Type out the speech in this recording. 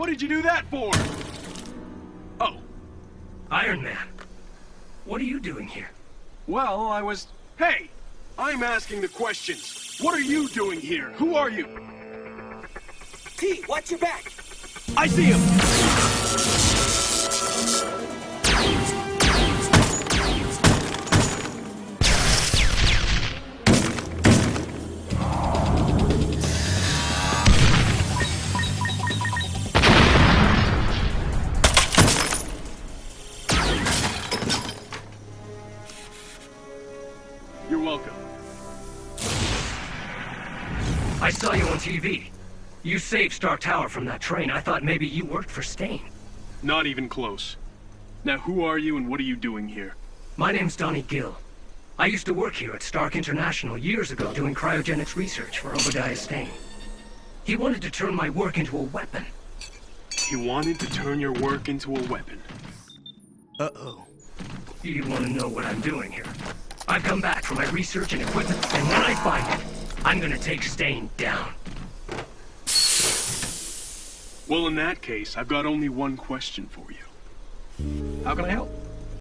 What did you do that for? Oh. Iron Man, what are you doing here? Well, I was... Hey! I'm asking the questions. What are you doing here? Who are you? T, watch your back! I see him! You're welcome. I saw you on TV. You saved Stark Tower from that train. I thought maybe you worked for Stain. Not even close. Now, who are you and what are you doing here? My name's Donnie Gill. I used to work here at Stark International years ago doing cryogenics research for Obadiah Stane. He wanted to turn my work into a weapon. He wanted to turn your work into a weapon. Uh-oh. You want to know what I'm doing here? I've come back for my research and equipment, and when I find it, I'm gonna take Stane down. Well, in that case, I've got only one question for you. How can I help?